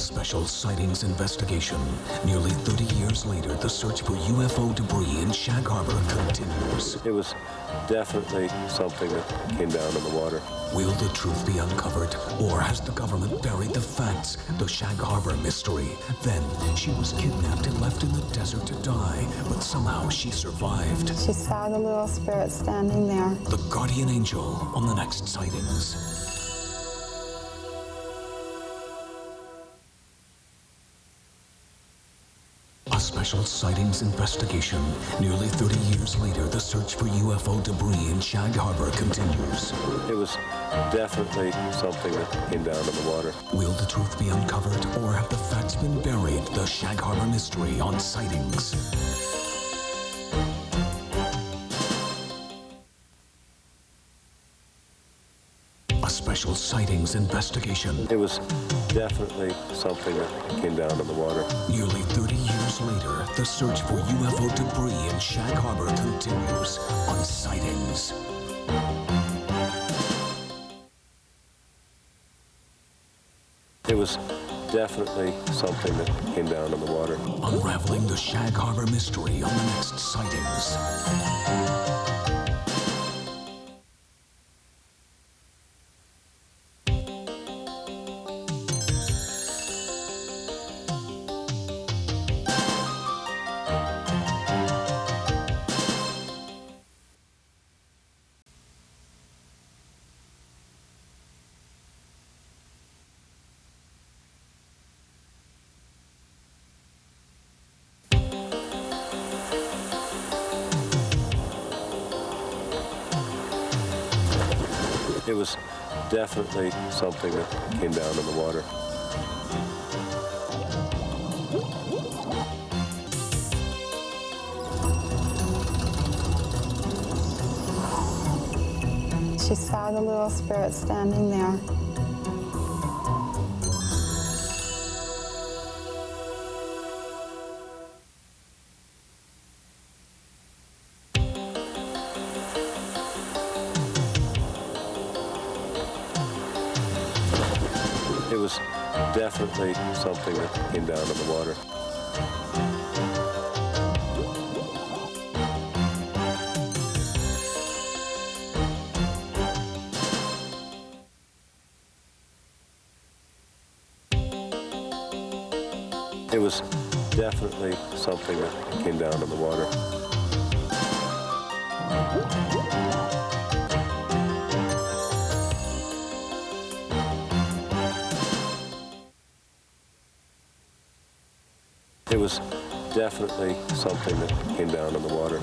Special Sightings investigation. Nearly 30 years later, the search for UFO debris in Shag Harbour continues. It was definitely something that came down in the water. Will the truth be uncovered, or has the government buried the facts? The Shag Harbour mystery. Then, she was kidnapped and left in the desert to die, but somehow she survived. She saw the little spirit standing there. The guardian angel on the next Sightings. A Special Sightings investigation. Nearly 30 years later, the search for UFO debris in Shag Harbour continues. It was definitely something that came down in the water. Will the truth be uncovered, or have the facts been buried? The Shag Harbour mystery on Sightings. A Special Sightings investigation. It was definitely something that came down in the water. Nearly 30 years later, the search for UFO debris in Shag Harbour continues on Sightings. It was definitely something that came down in the water. Unraveling the Shag Harbour mystery on the next Sightings. It was definitely something that came down in the water. She saw the little spirit standing there. It was definitely something that came down in the water. It was definitely something that came down in the water. It was definitely something that came down in the water.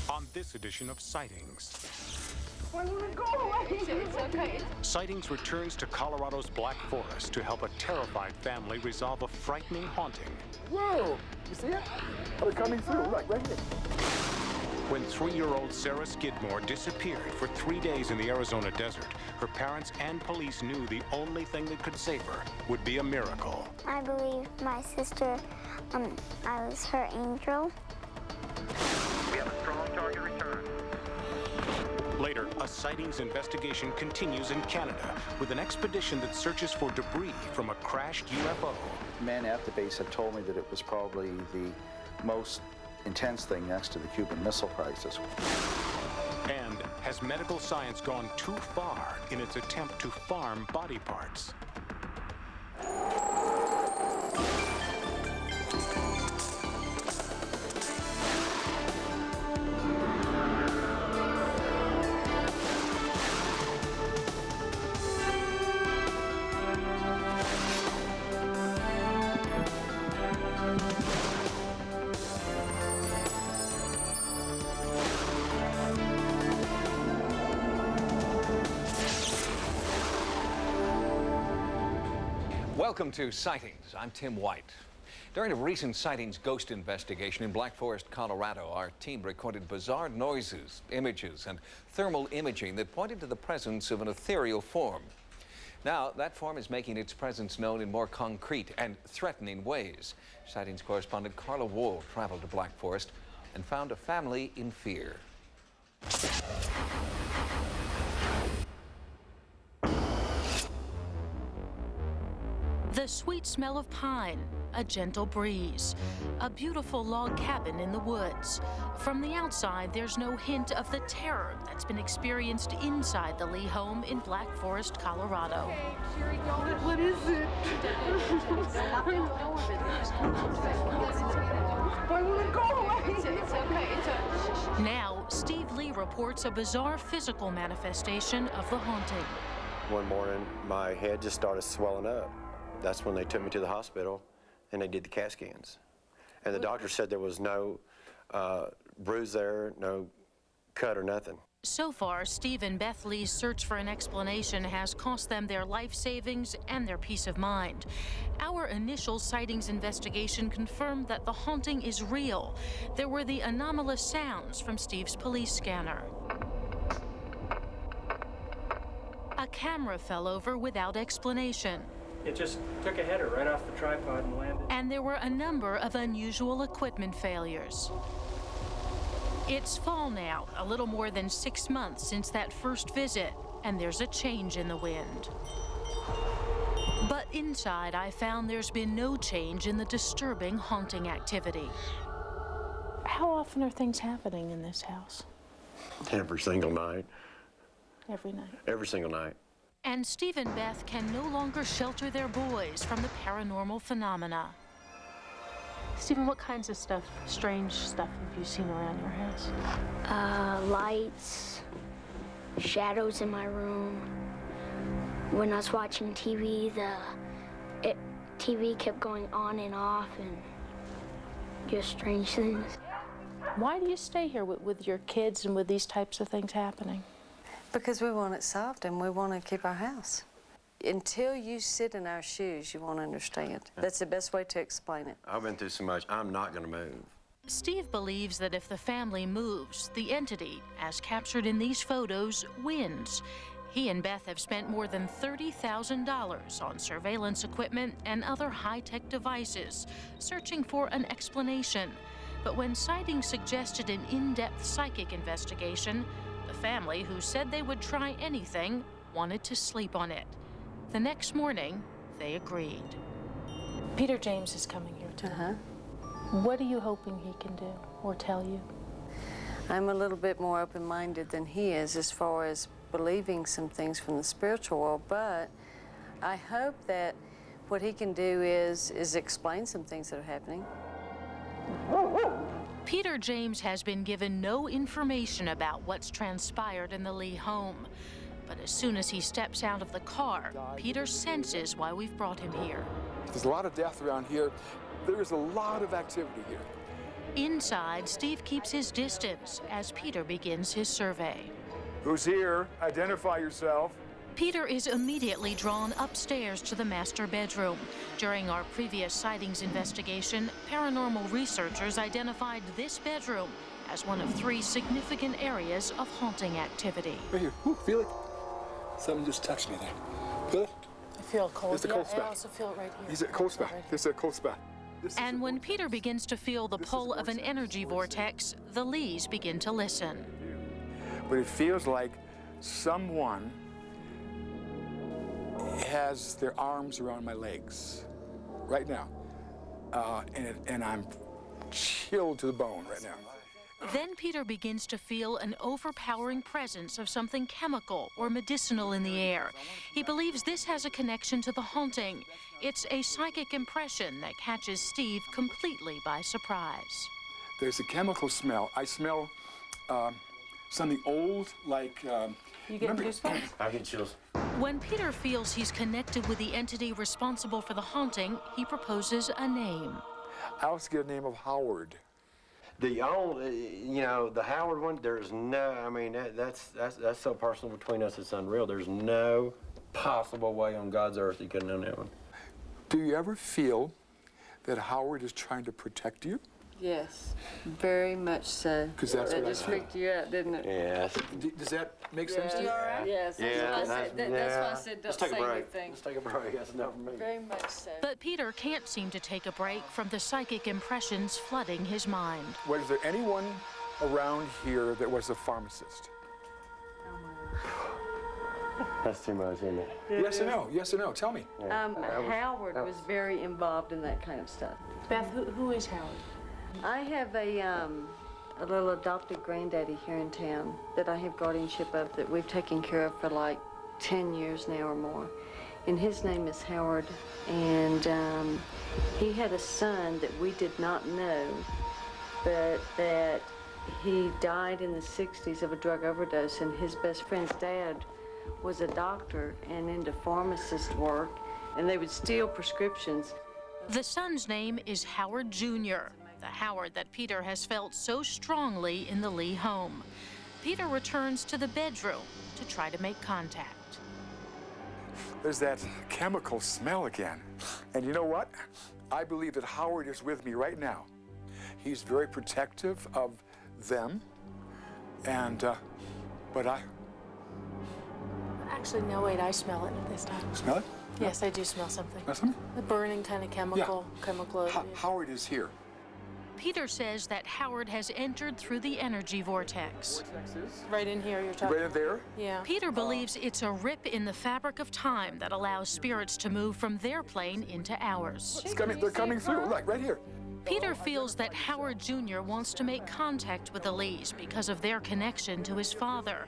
On this edition of Sightings. I want to go away. It's okay. Sightings returns to Colorado's Black Forest to help a terrified family resolve a frightening haunting. Whoa! You see it? Oh, they're coming through. Right here. When 3-year-old Sarah Skidmore disappeared for 3 days in the Arizona desert, her parents and police knew the only thing that could save her would be a miracle. I believe my sister, I was her angel. We have a strong target return. Later, a Sightings investigation continues in Canada with an expedition that searches for debris from a crashed UFO. Men at the base have told me that it was probably the most intense thing next to the Cuban Missile Crisis. And has medical science gone too far in its attempt to farm body parts? Welcome to Sightings. I'm Tim White. During a recent sightings ghost investigation in Black Forest, Colorado, our team recorded bizarre noises, images, and thermal imaging that pointed to the presence of an ethereal form. Now, that form is making its presence known in more concrete and threatening ways. Sightings correspondent Carla Wool traveled to Black Forest and found a family in fear. The sweet smell of pine, a gentle breeze, a beautiful log cabin in the woods. From the outside, there's no hint of the terror that's been experienced inside the Lee home in Black Forest, Colorado. What is it? I want to go away. It's okay. Now, Steve Lee reports a bizarre physical manifestation of the haunting. One morning, my head just started swelling up. That's when they took me to the hospital and they did the CAT scans. And the doctor said there was no bruise there, no cut or nothing. So far, Steve and Beth Lee's search for an explanation has cost them their life savings and their peace of mind. Our initial sightings investigation confirmed that the haunting is real. There were the anomalous sounds from Steve's police scanner. A camera fell over without explanation. It just took a header right off the tripod and landed. And there were a number of unusual equipment failures. It's fall now, a little more than 6 months since that first visit, and there's a change in the wind. But inside, I found there's been no change in the disturbing haunting activity. How often are things happening in this house? Every single night. Every night? Every single night. And Steve and Beth can no longer shelter their boys from the paranormal phenomena. Stephen, what kinds of stuff, strange stuff, have you seen around your house? Lights, shadows in my room. When I was watching TV, the TV kept going on and off, and just strange things. Why do you stay here with your kids and with these types of things happening? Because we want it solved and we want to keep our house. Until you sit in our shoes, you won't understand. That's the best way to explain it. I've been through so much, I'm not going to move. Steve believes that if the family moves, the entity, as captured in these photos, wins. He and Beth have spent more than $30,000 on surveillance equipment and other high-tech devices, searching for an explanation. But when Sightings suggested an in-depth psychic investigation, the family, who said they would try anything, wanted to sleep on it. The next morning, they agreed. Peter James is coming here tonight. What are you hoping he can do or tell you? I'm a little bit more open-minded than he is as far as believing some things from the spiritual world, but I hope that what he can do is explain some things that are happening. Peter James has been given no information about what's transpired in the Lee home. But as soon as he steps out of the car, Peter senses why we've brought him here. There's a lot of death around here. There is a lot of activity here. Inside, Steve keeps his distance as Peter begins his survey. Who's here? Identify yourself. Peter is immediately drawn upstairs to the master bedroom. During our previous sightings investigation, paranormal researchers identified this bedroom as one of 3 significant areas of haunting activity. Right here. Ooh, feel it? Something just touched me there. Feel it? I feel cold. It's a cold spot. I also feel it right here. It's a cold spot. This is a cold spot. And when Peter begins to feel the pull of an energy vortex, the Lees begin to listen. But it feels like someone has their arms around my legs right now, and I'm chilled to the bone right now. Then Peter begins to feel an overpowering presence of something chemical or medicinal in the air. He believes this has a connection to the haunting. It's a psychic impression that catches Steve completely by surprise. There's a chemical smell. I smell something old, like... You get goosebumps? I get chills. When Peter feels he's connected with the entity responsible for the haunting, he proposes a name. I also get a name of Howard. The the Howard one, there's no, I mean, that's so personal between us, it's unreal. There's no possible way on God's earth you could have known that one. Do you ever feel that Howard is trying to protect you? Yes, very much so. 'Cause that's that what I just feel. freaked you out, didn't it? Yes. Does that make sense to you? Yes, that's why I said, that's why I said don't say anything. Let's take a break. That's enough for me. Very much so. But Peter can't seem to take a break from the psychic impressions flooding his mind. Was there anyone around here that was a pharmacist? That's too much, isn't it? Yes or no? Yes or no? Tell me. Howard was very involved in that kind of stuff. Beth, who is Howard? I have a little adopted granddaddy here in town that I have guardianship of that we've taken care of for like 10 years now or more. And his name is Howard, and he had a son that we did not know, but that he died in the 60s of a drug overdose, and his best friend's dad was a doctor and into pharmacist work, and they would steal prescriptions. The son's name is Howard Jr., the Howard that Peter has felt so strongly in the Lee home. Peter returns to the bedroom to try to make contact. There's that chemical smell again. And you know what? I believe that Howard is with me right now. He's very protective of them, and, but I... Actually, no, wait, I smell it this time. Smell it? Yes, I do smell something. Smell something? A burning kind of chemical, chemical. Howard is here. Peter says that Howard has entered through the energy vortex. Right in here, you're talking. Right in there? Yeah. Peter believes it's a rip in the fabric of time that allows spirits to move from their plane into ours. It's coming, they're coming through. Look, right here. Peter feels that Howard Jr. wants to make contact with the Lees because of their connection to his father.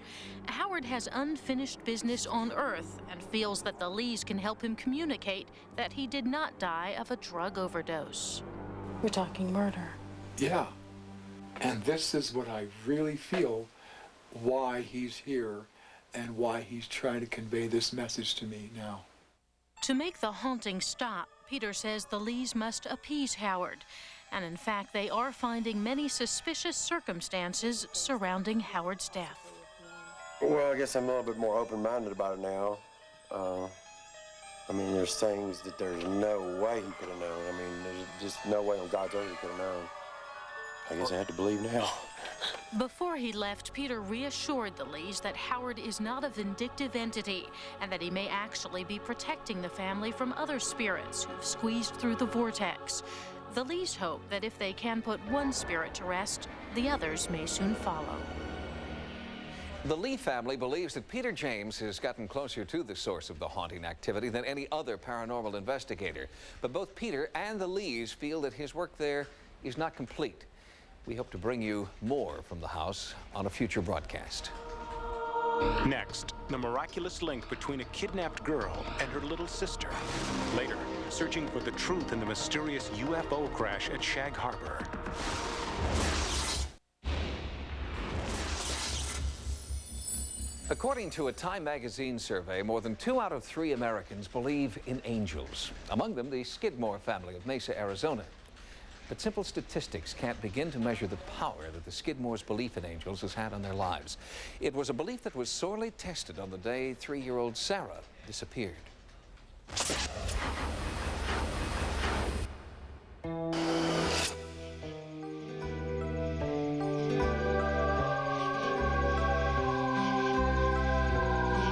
Howard has unfinished business on Earth and feels that the Lees can help him communicate that he did not die of a drug overdose. We're talking murder. Yeah. And this is what I really feel why he's here and why he's trying to convey this message to me now. To make the haunting stop, Peter says the Lees must appease Howard. And in fact, they are finding many suspicious circumstances surrounding Howard's death. Well, I guess I'm a little bit more open-minded about it now. I mean, there's things that there's no way he could have known. I mean, there's just no way on God's earth he could have known. I guess I have to believe now. Before he left, Peter reassured the Lees that Howard is not a vindictive entity and that he may actually be protecting the family from other spirits who've squeezed through the vortex. The Lees hope that if they can put one spirit to rest, the others may soon follow. The Lee family believes that Peter James has gotten closer to the source of the haunting activity than any other paranormal investigator. But both Peter and the Lees feel that his work there is not complete. We hope to bring you more from the house on a future broadcast. Next, the miraculous link between a kidnapped girl and her little sister. Later, searching for the truth in the mysterious UFO crash at Shag Harbour. According to a Time magazine survey, more than 2 out of 3 Americans believe in angels. Among them, the Skidmore family of Mesa, Arizona. But simple statistics can't begin to measure the power that the Skidmore's belief in angels has had on their lives. It was a belief that was sorely tested on the day 3-year-old Sarah disappeared.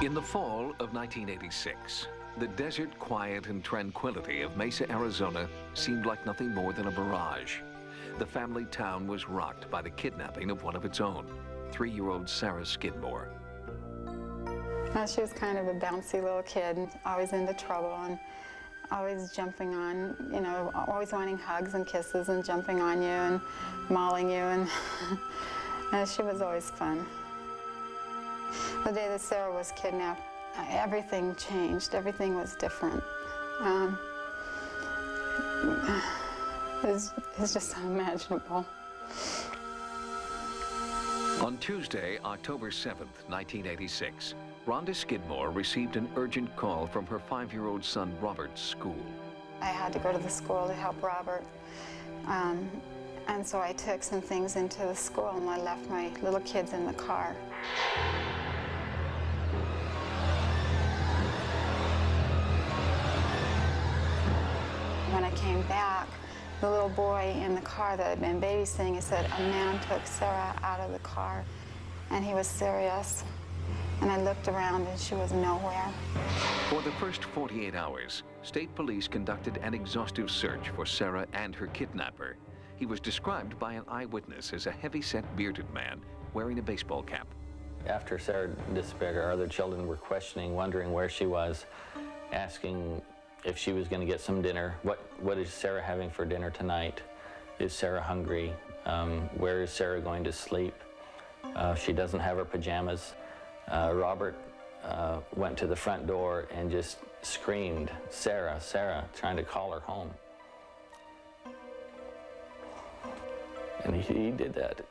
In the fall of 1986, the desert quiet and tranquility of Mesa, Arizona seemed like nothing more than a mirage. The family town was rocked by the kidnapping of one of its own, 3-year-old Sarah Skidmore. She was kind of a bouncy little kid, always into trouble and always jumping on, you know, always wanting hugs and kisses and jumping on you and mauling you, and she was always fun. The day that Sarah was kidnapped, everything changed. Everything was different. It's just unimaginable. On Tuesday, October 7th, 1986, Rhonda Skidmore received an urgent call from her 5-year-old son Robert's school. I had to go to the school to help Robert. And so I took some things into the school and I left my little kids in the car. When I came back, the little boy in the car that had been babysitting, he said, a man took Sarah out of the car, and he was serious. And I looked around, and she was nowhere. For the first 48 hours, state police conducted an exhaustive search for Sarah and her kidnapper. He was described by an eyewitness as a heavy-set, bearded man wearing a baseball cap. After Sarah disappeared, our other children were questioning, wondering where she was, asking if she was going to get some dinner. What is Sarah having for dinner tonight? Is Sarah hungry? Where is Sarah going to sleep? She doesn't have her pajamas. Robert went to the front door and just screamed, "Sarah, Sarah," trying to call her home. And he did that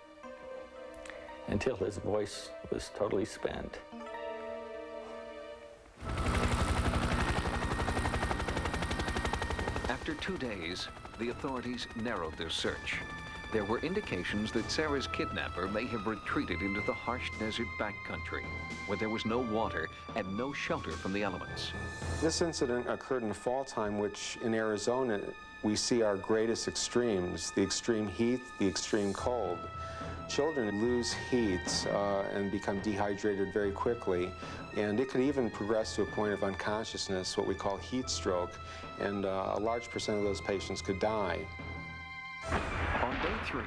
until his voice was totally spent. After 2 days, the authorities narrowed their search. There were indications that Sarah's kidnapper may have retreated into the harsh desert backcountry, where there was no water and no shelter from the elements. This incident occurred in fall time, which in Arizona we see our greatest extremes, the extreme heat, the extreme cold. Children lose heat and become dehydrated very quickly, and it could even progress to a point of unconsciousness, what we call heat stroke, and a large percent of those patients could die. On day 3,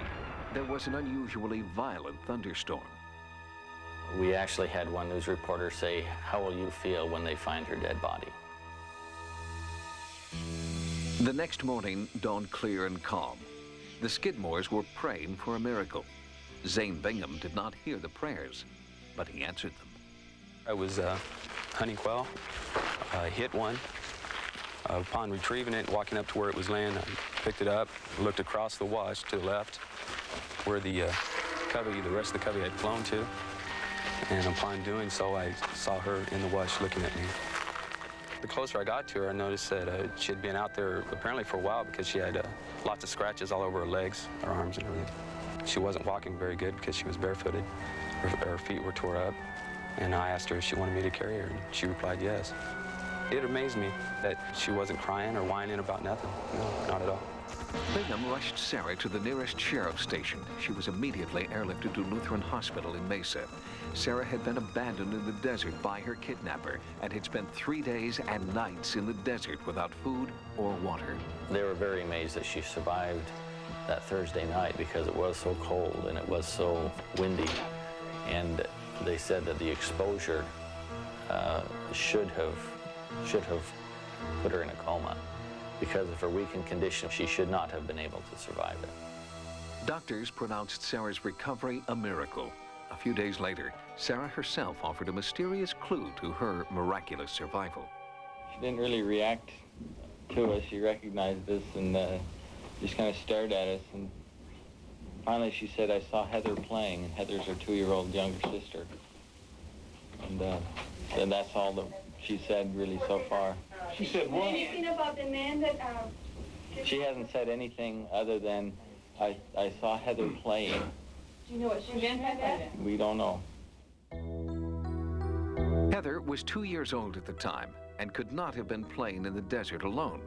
there was an unusually violent thunderstorm. We actually had one news reporter say, "How will you feel when they find her dead body?" The next morning dawned clear and calm. The Skidmores were praying for a miracle. Zane Bingham did not hear the prayers, but he answered them. I was hunting quail. I hit one. Upon retrieving it, walking up to where it was laying, I picked it up, looked across the wash to the left, where the rest of the covey had flown to. And upon doing so, I saw her in the wash looking at me. The closer I got to her, I noticed that she had been out there apparently for a while, because she had lots of scratches all over her legs, her arms, and everything. She wasn't walking very good because she was barefooted. Her feet were tore up. And I asked her if she wanted me to carry her, and she replied yes. It amazed me that she wasn't crying or whining about nothing. No, not at all. Bingham rushed Sarah to the nearest sheriff's station. She was immediately airlifted to Lutheran Hospital in Mesa. Sarah had been abandoned in the desert by her kidnapper and had spent 3 days and nights in the desert without food or water. They were very amazed that she survived that Thursday night, because it was so cold and it was so windy. And they said that the exposure should have put her in a coma. Because of her weakened condition, she should not have been able to survive it. Doctors pronounced Sarah's recovery a miracle. A few days later, Sarah herself offered a mysterious clue to her miraculous survival. She didn't really react to us. She recognized us and just kind of stared at us. And finally she said, "I saw Heather playing," and Heather's her 2-year-old younger sister. And that's all that she said really so far. She said what? Anything about the man that... She hasn't said anything other than, I saw Heather playing. Do you know what she meant by that? We don't know. Heather was 2 years old at the time and could not have been playing in the desert alone.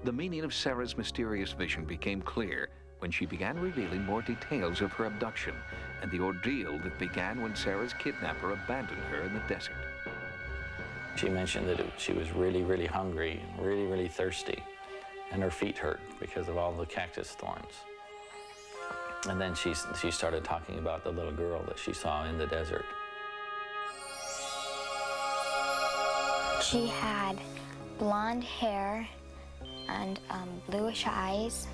The meaning of Sarah's mysterious vision became clear when she began revealing more details of her abduction and the ordeal that began when Sarah's kidnapper abandoned her in the desert. She mentioned that she was really, really hungry, really, really thirsty, and her feet hurt because of all the cactus thorns. And then she started talking about the little girl that she saw in the desert. She had blonde hair and bluish eyes,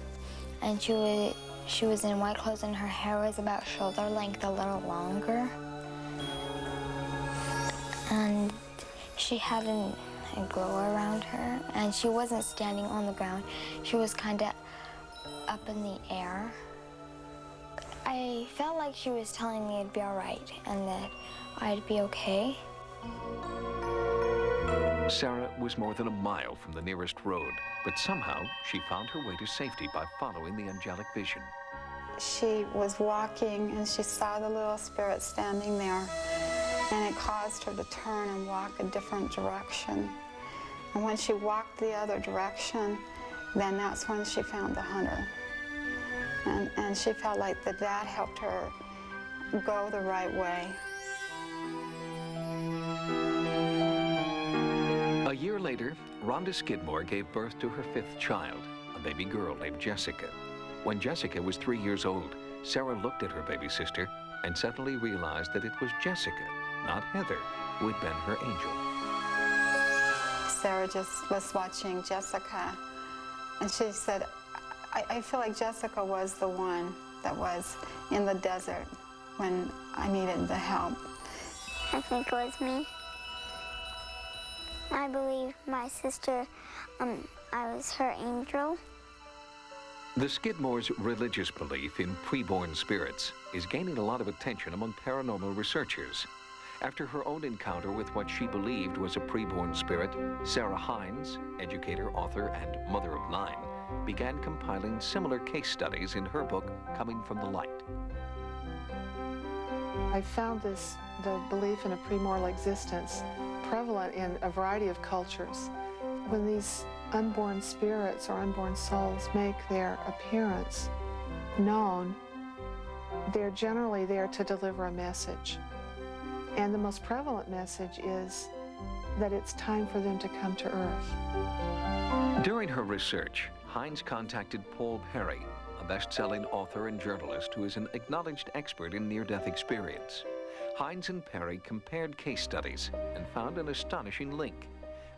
and she was in white clothes, and her hair was about shoulder length, a little longer. And she had a glow around her, and she wasn't standing on the ground. She was kind of up in the air. I felt like she was telling me it'd be all right and that I'd be okay. Sarah was more than a mile from the nearest road, but somehow she found her way to safety by following the angelic vision. She was walking and she saw the little spirit standing there, and it caused her to turn and walk a different direction. And when she walked the other direction, then that's when she found the hunter. And she felt like that helped her go the right way. A year later, Rhonda Skidmore gave birth to her 5th child, a baby girl named Jessica. When Jessica was 3 years old, Sarah looked at her baby sister and suddenly realized that it was Jessica, not Heather, who had been her angel. Sarah just was watching Jessica, and she said, I feel like Jessica was the one that was in the desert when I needed the help. I think it was me. I believe my sister, I was her angel. The Skidmore's religious belief in preborn spirits is gaining a lot of attention among paranormal researchers. After her own encounter with what she believed was a preborn spirit, Sarah Hines, educator, author, and mother of 9, began compiling similar case studies in her book, Coming from the Light. I found the belief in a premortal existence prevalent in a variety of cultures. When these unborn spirits or unborn souls make their appearance known, they're generally there to deliver a message. And the most prevalent message is that it's time for them to come to Earth. During her research, Hines contacted Paul Perry, a best-selling author and journalist who is an acknowledged expert in near-death experience. Hines and Perry compared case studies and found an astonishing link.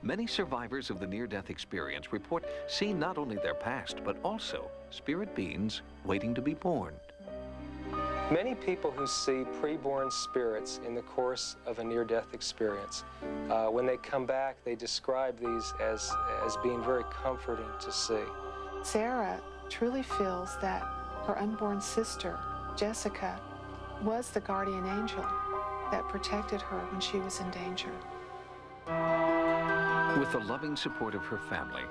Many survivors of the near-death experience report seeing not only their past, but also spirit beings waiting to be born. Many people who see preborn spirits in the course of a near-death experience, when they come back, they describe these as being very comforting to see. Sarah truly feels that her unborn sister, Jessica, was the guardian angel that protected her when she was in danger. With the loving support of her family,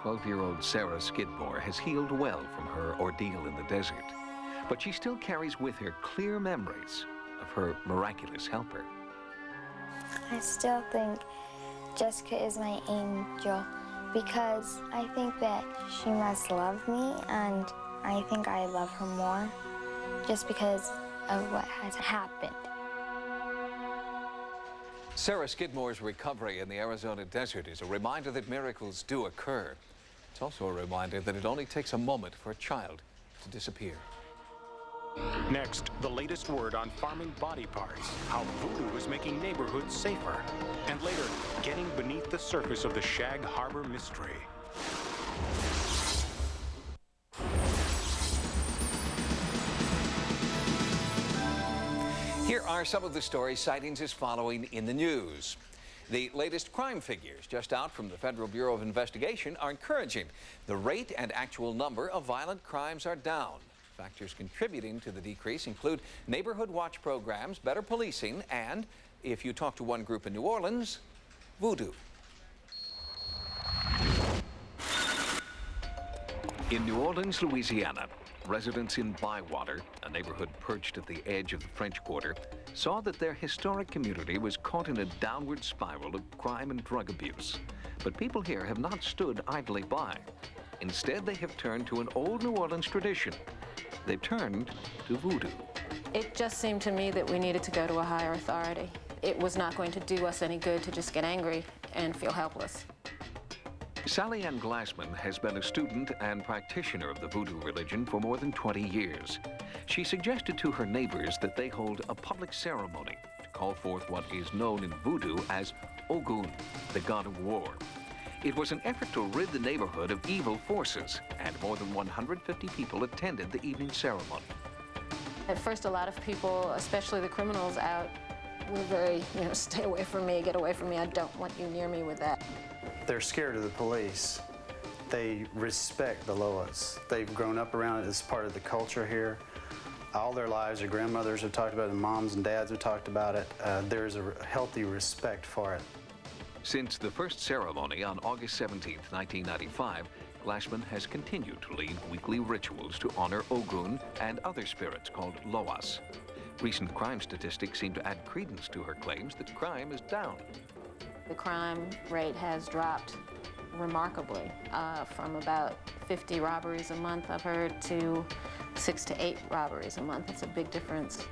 12-year-old Sarah Skidmore has healed well from her ordeal in the desert. But she still carries with her clear memories of her miraculous helper. I still think Jessica is my angel because I think that she must love me, and I think I love her more just because of what has happened. Sarah Skidmore's recovery in the Arizona desert is a reminder that miracles do occur. It's also a reminder that it only takes a moment for a child to disappear. Next, the latest word on farming body parts, how voodoo is making neighborhoods safer, and later, getting beneath the surface of the Shag Harbour mystery. Here are some of the stories Sightings is following in the news. The latest crime figures just out from the Federal Bureau of Investigation are encouraging. The rate and actual number of violent crimes are down. Factors contributing to the decrease include neighborhood watch programs, better policing, and, if you talk to one group in New Orleans, voodoo. In New Orleans, Louisiana, residents in Bywater, a neighborhood perched at the edge of the French Quarter, saw that their historic community was caught in a downward spiral of crime and drug abuse. But people here have not stood idly by. Instead, they have turned to an old New Orleans tradition. They've turned to voodoo. It just seemed to me that we needed to go to a higher authority. It was not going to do us any good to just get angry and feel helpless. Sally Ann Glassman has been a student and practitioner of the voodoo religion for more than 20 years. She suggested to her neighbors that they hold a public ceremony to call forth what is known in voodoo as Ogun, the god of war. It was an effort to rid the neighborhood of evil forces, and more than 150 people attended the evening ceremony. At first, a lot of people, especially the criminals out, were very, stay away from me, get away from me, I don't want you near me with that. They're scared of the police. They respect the Loas. They've grown up around it as part of the culture here. All their lives, their grandmothers have talked about it, and moms and dads have talked about it. There's a healthy respect for it. Since the first ceremony on August 17, 1995, Glassman has continued to lead weekly rituals to honor Ogun and other spirits called Loas. Recent crime statistics seem to add credence to her claims that crime is down. The crime rate has dropped remarkably from about 50 robberies a month, I've heard, to 6 to 8 robberies a month. It's a big difference.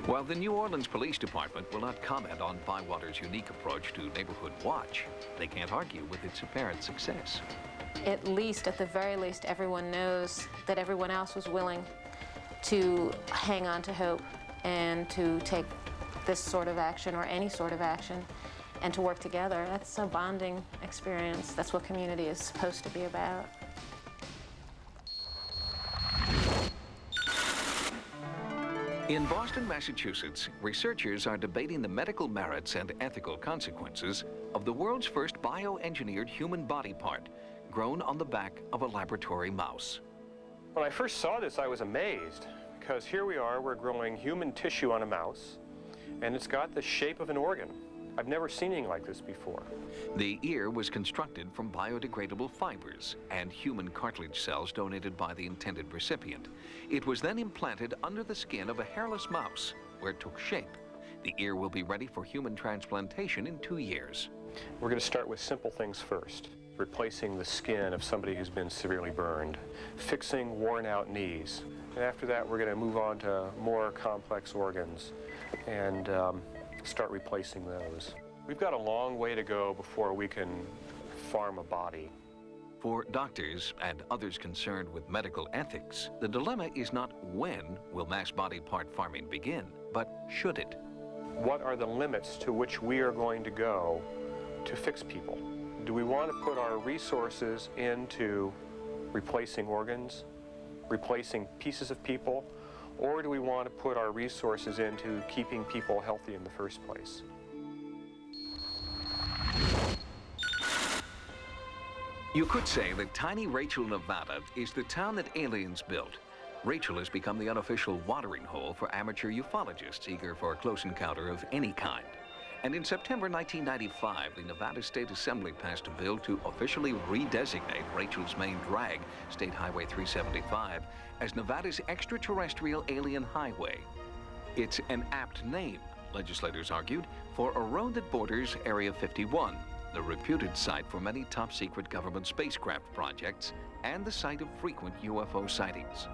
While the New Orleans Police Department will not comment on Bywater's unique approach to neighborhood watch, they can't argue with its apparent success. At least, at the very least, everyone knows that everyone else was willing to hang on to hope and to take this sort of action or any sort of action and to work together. That's a bonding experience. That's what community is supposed to be about. In Boston, Massachusetts, researchers are debating the medical merits and ethical consequences of the world's first bioengineered human body part, grown on the back of a laboratory mouse. When I first saw this, I was amazed, because here we are, we're growing human tissue on a mouse, and it's got the shape of an organ. I've never seen anything like this before. The ear was constructed from biodegradable fibers and human cartilage cells donated by the intended recipient. It was then implanted under the skin of a hairless mouse, where it took shape. The ear will be ready for human transplantation in 2 years. We're going to start with simple things first. Replacing the skin of somebody who's been severely burned, fixing worn-out knees. And after that, we're going to move on to more complex organs and start replacing those. We've got a long way to go before we can farm a body. For doctors and others concerned with medical ethics, the dilemma is not when will mass body part farming begin, but should it? What are the limits to which we are going to go to fix people? Do we want to put our resources into replacing organs, replacing pieces of people, or do we want to put our resources into keeping people healthy in the first place? You could say that tiny Rachel, Nevada is the town that aliens built. Rachel has become the unofficial watering hole for amateur ufologists eager for a close encounter of any kind. And in September 1995, the Nevada State Assembly passed a bill to officially redesignate Rachel's main drag, State Highway 375, as Nevada's extraterrestrial alien highway. It's an apt name, legislators argued, for a road that borders Area 51, the reputed site for many top-secret government spacecraft projects and the site of frequent UFO sightings.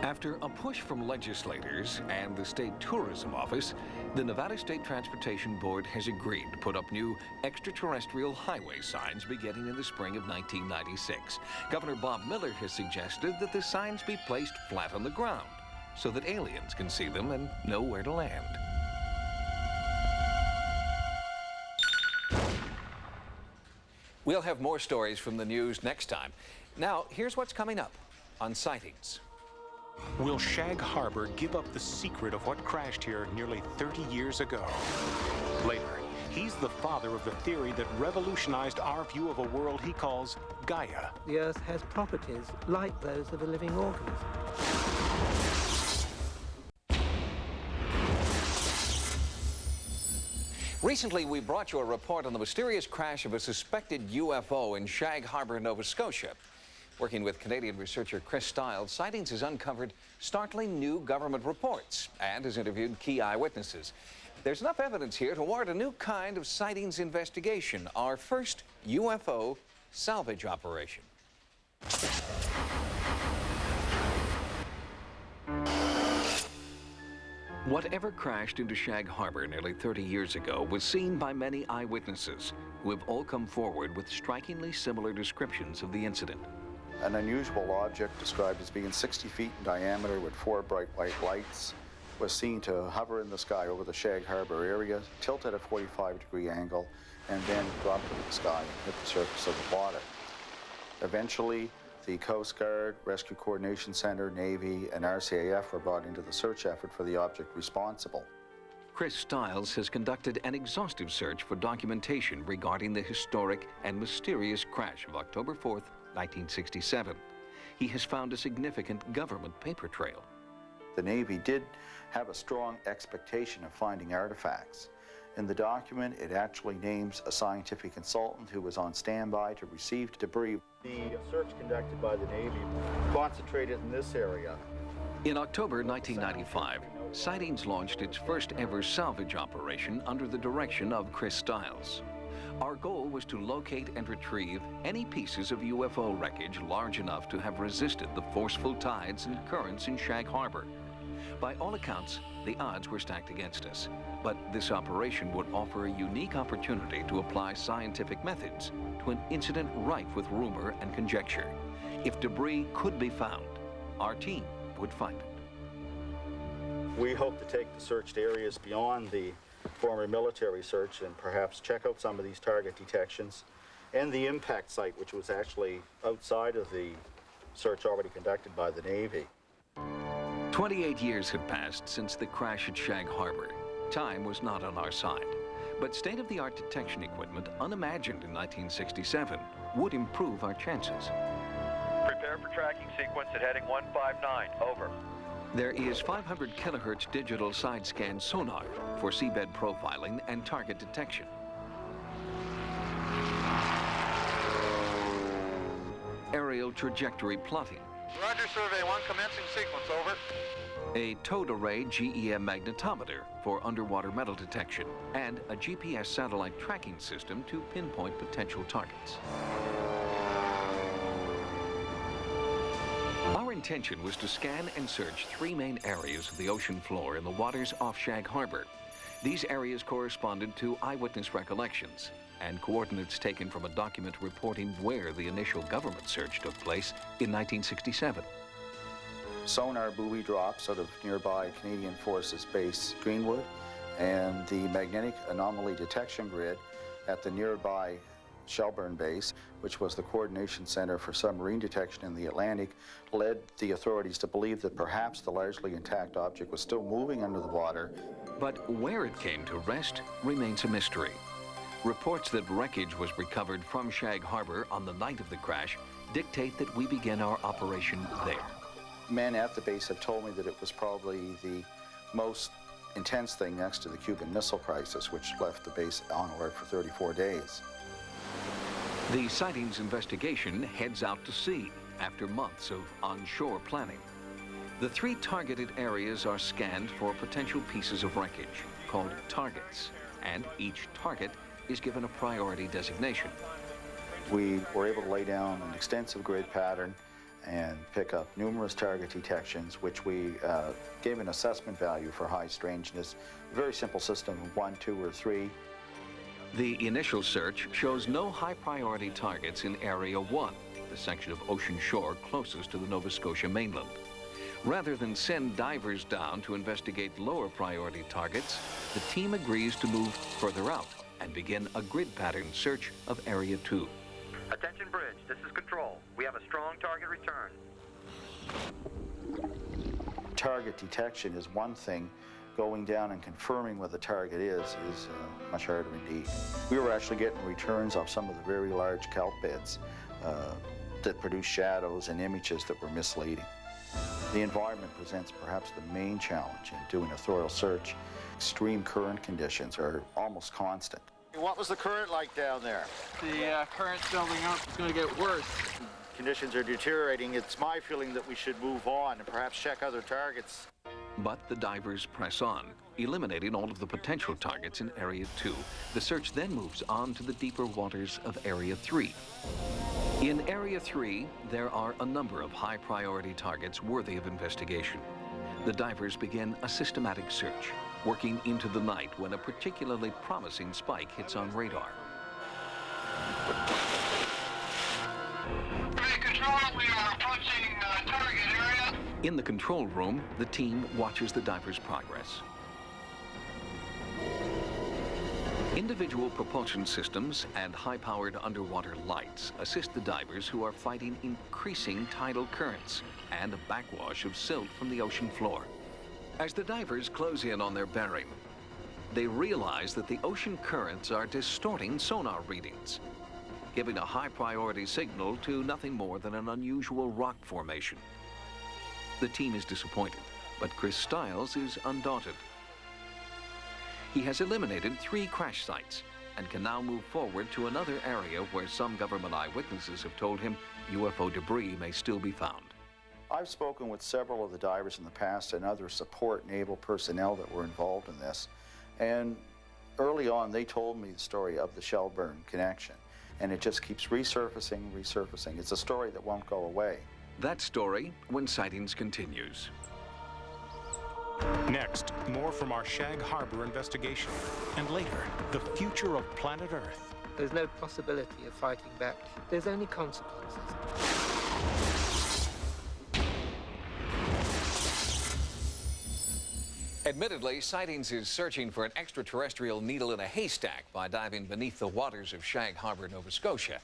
After a push from legislators and the State Tourism Office, the Nevada State Transportation Board has agreed to put up new extraterrestrial highway signs beginning in the spring of 1996. Governor Bob Miller has suggested that the signs be placed flat on the ground so that aliens can see them and know where to land. We'll have more stories from the news next time. Now, here's what's coming up on Sightings. Will Shag Harbour give up the secret of what crashed here nearly 30 years ago? Later, he's the father of the theory that revolutionized our view of a world he calls Gaia. The Earth has properties like those of a living organism. Recently, we brought you a report on the mysterious crash of a suspected UFO in Shag Harbour, Nova Scotia. Working with Canadian researcher Chris Stiles, Sightings has uncovered startling new government reports and has interviewed key eyewitnesses. There's enough evidence here to warrant a new kind of sightings investigation, our first UFO salvage operation. Whatever crashed into Shag Harbour nearly 30 years ago was seen by many eyewitnesses who have all come forward with strikingly similar descriptions of the incident. An unusual object described as being 60 feet in diameter with 4 bright white lights was seen to hover in the sky over the Shag Harbour area, tilt at a 45-degree angle, and then drop into the sky and hit the surface of the water. Eventually, the Coast Guard, Rescue Coordination Center, Navy, and RCAF were brought into the search effort for the object responsible. Chris Stiles has conducted an exhaustive search for documentation regarding the historic and mysterious crash of October 4th, 1967. He has found a significant government paper trail. The Navy did have a strong expectation of finding artifacts. In the document, it actually names a scientific consultant who was on standby to receive debris. The search conducted by the Navy concentrated in this area. In October 1995, Sightings launched its first ever salvage operation under the direction of Chris Stiles. Our goal was to locate and retrieve any pieces of UFO wreckage large enough to have resisted the forceful tides and currents in Shag Harbour. By all accounts, the odds were stacked against us, but this operation would offer a unique opportunity to apply scientific methods to an incident rife with rumor and conjecture. If debris could be found, our team would find it. We hope to take the searched areas beyond the former military search and perhaps check out some of these target detections and the impact site, which was actually outside of the search already conducted by the Navy. 28 years had passed since the crash at Shag Harbour. Time was not on our side, but state-of-the-art detection equipment, unimagined in 1967, would improve our chances. Prepare for tracking sequence at heading 159, over. There is 500 kilohertz digital side-scan sonar for seabed profiling and target detection. Aerial trajectory plotting. Roger, survey 1, commencing sequence, over. A towed array GEM magnetometer for underwater metal detection, and a GPS satellite tracking system to pinpoint potential targets. Our intention was to scan and search 3 main areas of the ocean floor in the waters off Shag Harbour. These areas corresponded to eyewitness recollections and coordinates taken from a document reporting where the initial government search took place in 1967. Sonar buoy drops out of nearby Canadian Forces Base Greenwood and the magnetic anomaly detection grid at the nearby Shelburne Base, which was the coordination center for submarine detection in the Atlantic, led the authorities to believe that perhaps the largely intact object was still moving under the water. But where it came to rest remains a mystery. Reports that wreckage was recovered from Shag Harbour on the night of the crash dictate that we begin our operation there. Men at the base have told me that it was probably the most intense thing next to the Cuban Missile Crisis, which left the base on alert for 34 days. The Sightings investigation heads out to sea after months of onshore planning. The 3 targeted areas are scanned for potential pieces of wreckage, called targets, and each target is given a priority designation. We were able to lay down an extensive grid pattern and pick up numerous target detections, which we gave an assessment value for high strangeness. A very simple system of 1, 2, or 3. The initial search shows no high-priority targets in Area 1, the section of ocean shore closest to the Nova Scotia mainland. Rather than send divers down to investigate lower priority targets, the team agrees to move further out and begin a grid pattern search of Area 2. Attention bridge, this is control. We have a strong target return. Target detection is one thing. Going down and confirming what the target is much harder indeed. We were actually getting returns off some of the very large kelp beds that produce shadows and images that were misleading. The environment presents perhaps the main challenge in doing a thorough search. Extreme current conditions are almost constant. What was the current like down there? The current's building up. It's going to get worse. Conditions are deteriorating. It's my feeling that we should move on and perhaps check other targets. But the divers press on, eliminating all of the potential targets in Area 2. The search then moves on to the deeper waters of Area 3. In Area 3, there are a number of high-priority targets worthy of investigation. The divers begin a systematic search, working into the night when a particularly promising spike hits on radar. Control, we are approaching target area. In the control room, the team watches the divers' progress. Individual propulsion systems and high-powered underwater lights assist the divers who are fighting increasing tidal currents and a backwash of silt from the ocean floor. As the divers close in on their bearing, they realize that the ocean currents are distorting sonar readings, giving a high-priority signal to nothing more than an unusual rock formation. The team is disappointed, but Chris Stiles is undaunted. He has eliminated 3 crash sites and can now move forward to another area where some government eyewitnesses have told him UFO debris may still be found. I've spoken with several of the divers in the past and other support naval personnel that were involved in this, and Early on, they told me the story of the Shelburne connection, and it just keeps resurfacing, resurfacing. It's a story that won't go away. That story when Sightings continues. Next, more from our Shag Harbour investigation. And later, the future of planet Earth. There's no possibility of fighting back. There's only consequences. Admittedly, Sightings is searching for an extraterrestrial needle in a haystack by diving beneath the waters of Shag Harbour, Nova Scotia.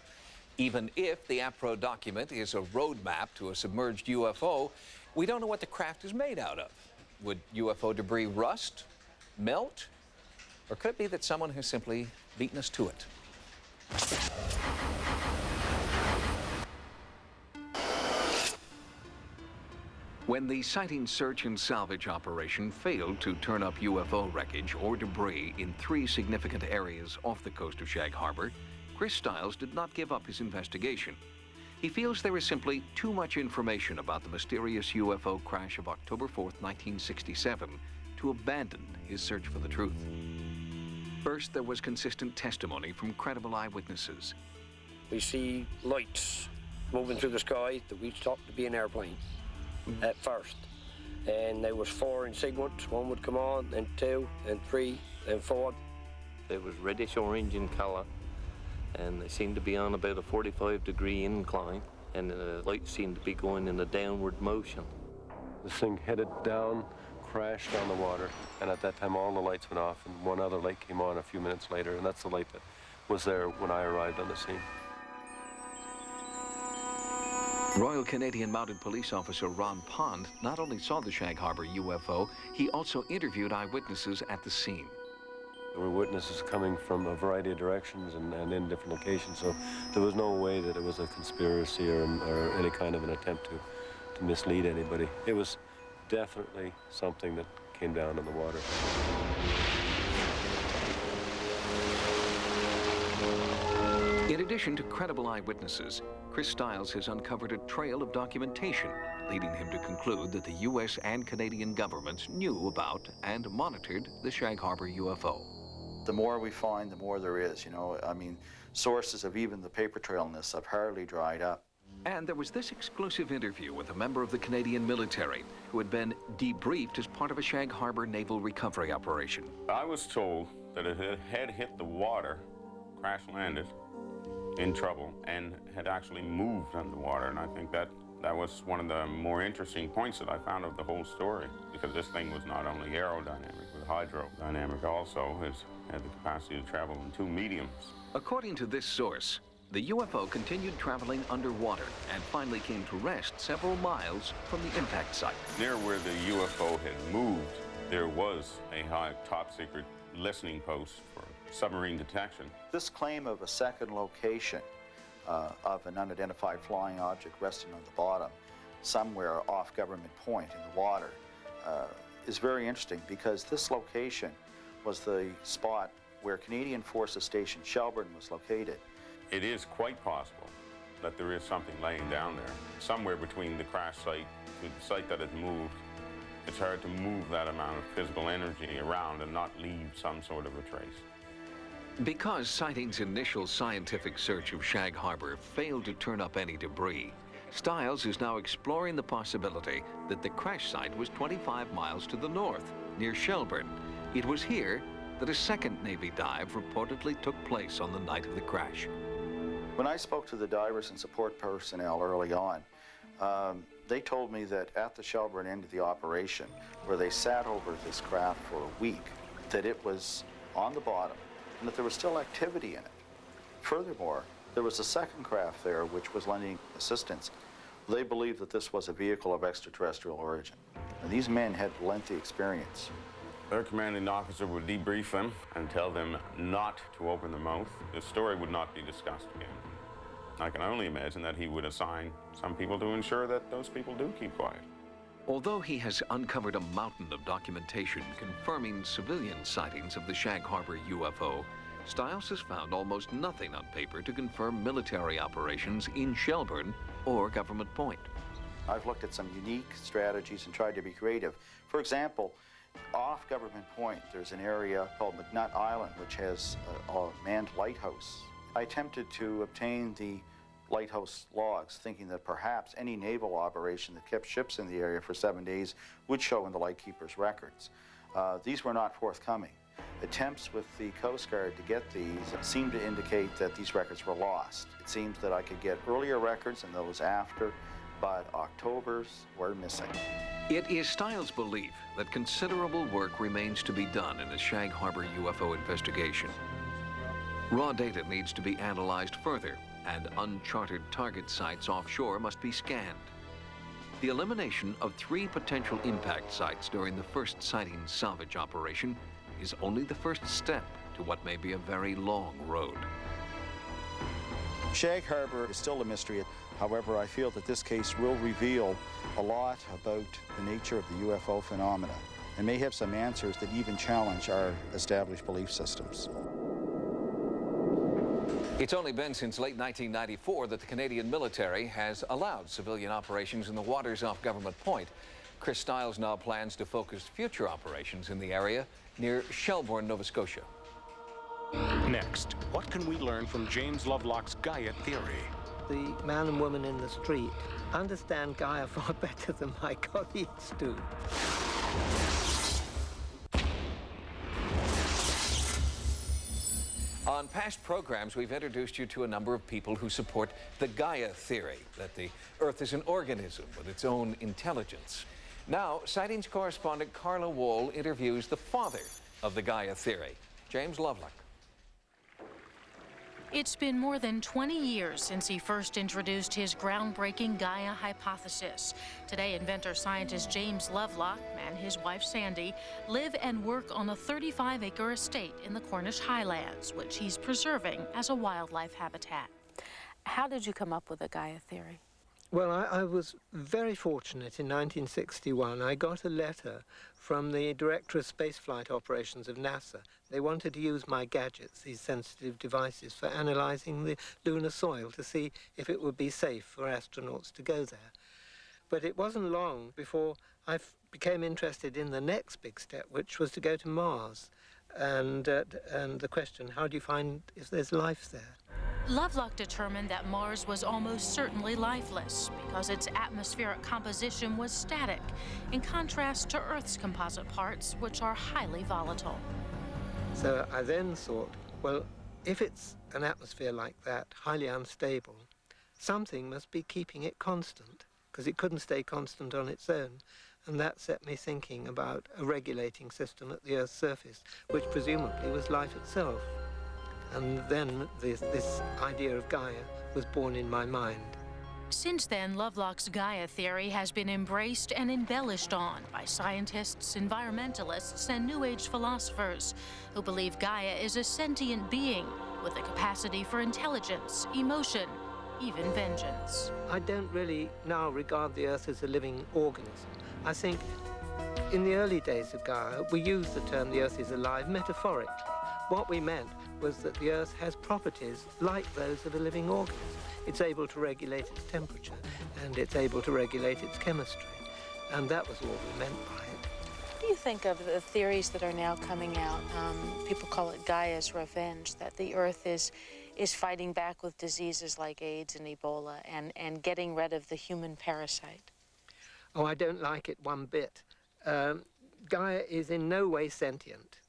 Even if the APRO document is a roadmap to a submerged UFO, we don't know what the craft is made out of. Would UFO debris rust, melt, or could it be that someone has simply beaten us to it? When the sighting search and salvage operation failed to turn up UFO wreckage or debris in 3 significant areas off the coast of Shag Harbour, Chris Stiles did not give up his investigation. He feels there is simply too much information about the mysterious UFO crash of October 4th, 1967, to abandon his search for the truth. First, there was consistent testimony from credible eyewitnesses. We see lights moving through the sky that we thought to be an airplane at first. And there was 4 in sequence. 1 would come on, and 2, and 3, and 4. It was reddish orange in color, and they seemed to be on about a 45-degree incline, and the lights seemed to be going in a downward motion. This thing headed down, crashed on the water, and at that time all the lights went off, and 1 other light came on a few minutes later, and that's the light that was there when I arrived on the scene. Royal Canadian Mounted Police Officer Ron Pond not only saw the Shag Harbour UFO, he also interviewed eyewitnesses at the scene. There were witnesses coming from a variety of directions and in different locations, so there was no way that it was a conspiracy or any kind of an attempt to mislead anybody. It was definitely something that came down on the water. In addition to credible eyewitnesses, Chris Stiles has uncovered a trail of documentation, leading him to conclude that the U.S. and Canadian governments knew about and monitored the Shag Harbour UFO. The more we find, the more there is, you know. I mean, sources of even the paper trail in this have hardly dried up. And there was this exclusive interview with a member of the Canadian military who had been debriefed as part of a Shag Harbour naval recovery operation. I was told that it had hit the water, crash landed, in trouble, and had actually moved underwater. And I think that was one of the more interesting points that I found of the whole story, because this thing was not only aerodynamic, but hydrodynamic also. It had the capacity to travel in 2 mediums. According to this source, the UFO continued traveling underwater and finally came to rest several miles from the impact site. Near where the UFO had moved, there was a high top-secret listening post for submarine detection. This claim of a second location of an unidentified flying object resting on the bottom, somewhere off Government Point in the water, is very interesting, because this location was the spot where Canadian Forces Station Shelburne was located. It is quite possible that there is something laying down there, somewhere between the crash site to the site that had moved. It's hard to move that amount of physical energy around and not leave some sort of a trace. Because Sightings' initial scientific search of Shag Harbour failed to turn up any debris, Stiles is now exploring the possibility that the crash site was 25 miles to the north, near Shelburne. It was here that a second Navy dive reportedly took place on the night of the crash. When I spoke to the divers and support personnel early on, they told me that at the Shelburne end of the operation, where they sat over this craft for a week, that it was on the bottom and that there was still activity in it. Furthermore, there was a second craft there which was lending assistance. They believed that this was a vehicle of extraterrestrial origin. And these men had lengthy experience. Their commanding officer would debrief them and tell them not to open their mouth. The story would not be discussed again. I can only imagine that he would assign some people to ensure that those people do keep quiet. Although he has uncovered a mountain of documentation confirming civilian sightings of the Shag Harbour UFO, Stiles has found almost nothing on paper to confirm military operations in Shelburne or Government Point. I've looked at some unique strategies and tried to be creative. For example, Off Government Point, there's an area called McNutt Island, which has a manned lighthouse. I attempted to obtain the lighthouse logs, thinking that perhaps any naval operation that kept ships in the area for 7 days would show in the lightkeeper's records. These were not forthcoming. Attempts with the Coast Guard to get these seemed to indicate that these records were lost. It seems that I could get earlier records and those after, but October's were missing. It is Stiles' belief that considerable work remains to be done in the Shag Harbour UFO investigation. Raw data needs to be analyzed further, and uncharted target sites offshore must be scanned. The elimination of 3 potential impact sites during the first Sightings salvage operation is only the first step to what may be a very long road. Shag Harbour is still a mystery. However, I feel that this case will reveal a lot about the nature of the UFO phenomena and may have some answers that even challenge our established belief systems. It's only been since late 1994 that the Canadian military has allowed civilian operations in the waters off Government Point. Chris Stiles now plans to focus future operations in the area near Shelbourne, Nova Scotia. Next, what can we learn from James Lovelock's Gaia theory? The man and woman in the street understand Gaia far better than my colleagues do. On past programs, we've introduced you to a number of people who support the Gaia theory, that the Earth is an organism with its own intelligence. Now, Sightings correspondent Carla Wohl interviews the father of the Gaia theory, James Lovelock. It's been more than 20 years since he first introduced his groundbreaking Gaia hypothesis. Today, inventor-scientist James Lovelock and his wife Sandy live and work on a 35-acre estate in the Cornish Highlands, which he's preserving as a wildlife habitat. How did you come up with the Gaia theory? Well, I was very fortunate. In 1961, I got a letter from the Director of Spaceflight Operations of NASA. They wanted to use my gadgets, these sensitive devices, for analyzing the lunar soil to see if it would be safe for astronauts to go there. But it wasn't long before I became interested in the next big step, which was to go to Mars. And the question, how do you find if there's life there? Lovelock determined that Mars was almost certainly lifeless because its atmospheric composition was static, in contrast to Earth's composite parts, which are highly volatile. So I then thought, well, if it's an atmosphere like that, highly unstable, something must be keeping it constant, because it couldn't stay constant on its own. And that set me thinking about a regulating system at the Earth's surface, which presumably was life itself. And then this idea of Gaia was born in my mind. Since then, Lovelock's Gaia theory has been embraced and embellished on by scientists, environmentalists, and New Age philosophers who believe Gaia is a sentient being with the capacity for intelligence, emotion, even vengeance. I don't really now regard the Earth as a living organism. I think in the early days of Gaia, we used the term the Earth is alive metaphorically. What we meant was that the Earth has properties like those of a living organism. It's able to regulate its temperature, and it's able to regulate its chemistry. And that was all we meant by it. What do you think of the theories that are now coming out? People call it Gaia's revenge, that the Earth is fighting back with diseases like AIDS and Ebola and getting rid of the human parasite. Oh, I don't like it one bit. Gaia is in no way sentient.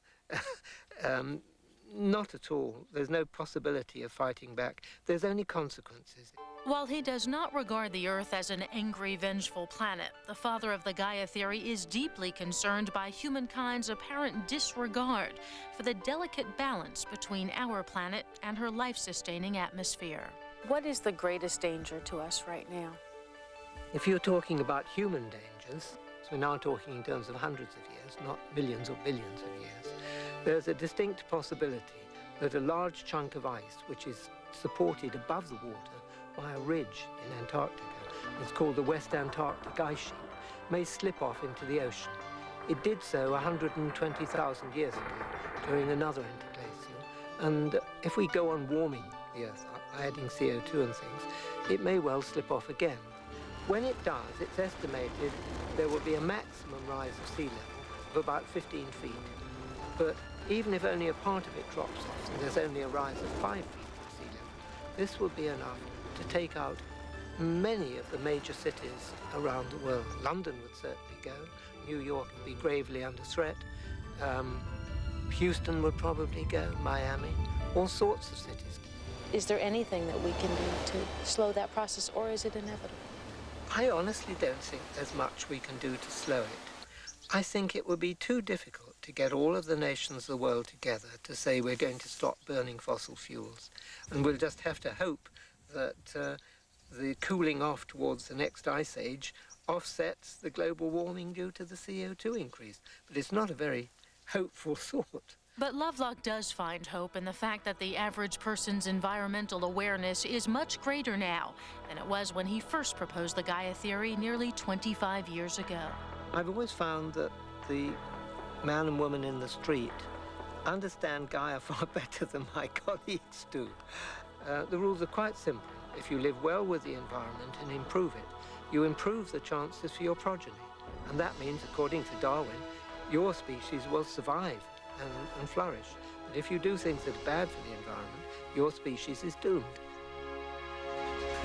Not at all. There's no possibility of fighting back. There's only consequences. While he does not regard the Earth as an angry, vengeful planet, the father of the Gaia theory is deeply concerned by humankind's apparent disregard for the delicate balance between our planet and her life-sustaining atmosphere. What is the greatest danger to us right now? If you're talking about human dangers, so we're now talking in terms of hundreds of years, not millions or billions of years, there's a distinct possibility that a large chunk of ice, which is supported above the water by a ridge in Antarctica, it's called the West Antarctic Ice Sheet, may slip off into the ocean. It did so 120,000 years ago during another interglacial, and if we go on warming the Earth up by adding CO2 and things, it may well slip off again. When it does, it's estimated there will be a maximum rise of sea level of about 15 feet. But even if only a part of it drops off and there's only a rise of 5 feet at sea level, this will be enough to take out many of the major cities around the world. London would certainly go. New York would be gravely under threat. Houston would probably go, Miami, all sorts of cities. Is there anything that we can do to slow that process, or is it inevitable? I honestly don't think there's much we can do to slow it. I think it would be too difficult to get all of the nations of the world together to say we're going to stop burning fossil fuels. And we'll just have to hope that the cooling off towards the next ice age offsets the global warming due to the CO2 increase. But it's not a very hopeful thought. But Lovelock does find hope in the fact that the average person's environmental awareness is much greater now than it was when he first proposed the Gaia theory nearly 25 years ago. I've always found that the man and woman in the street understand Gaia far better than my colleagues do. The rules are quite simple. If you live well with the environment and improve it, you improve the chances for your progeny. And that means, according to Darwin, your species will survive and flourish. But if you do things that are bad for the environment, your species is doomed.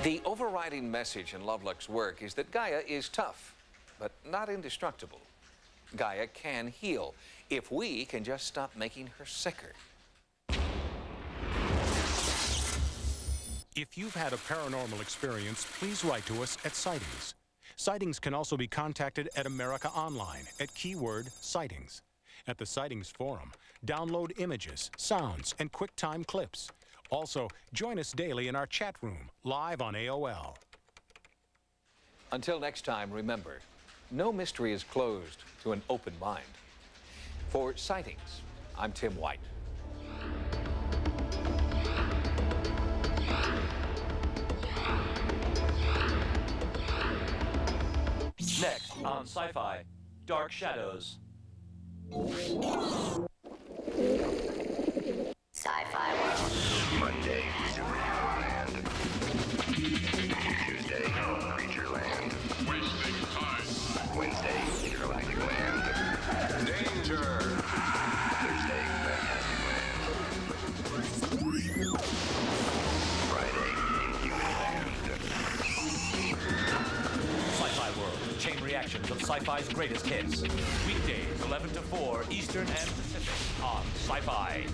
The overriding message in Lovelock's work is that Gaia is tough, but not indestructible. Gaia can heal if we can just stop making her sicker. If you've had a paranormal experience, please write to us at Sightings. Sightings can also be contacted at America Online at keyword Sightings. At the Sightings Forum, download images, sounds, and QuickTime clips. Also, join us daily in our chat room, live on AOL. Until next time, remember, no mystery is closed to an open mind. For Sightings, I'm Tim White. Next on Sci-Fi, Dark Shadows. Sci-Fi World. Monday, Superhero Land. Tuesday, Creature Land. Wednesday, Intergalactic Land. Danger! Thursday, Fantastic Land. Friday, Inhuman Land. Sci-Fi World, chain reactions of sci-fi's greatest hits. Weekdays, 11 to 4 Eastern and Pacific on Sci-Fi.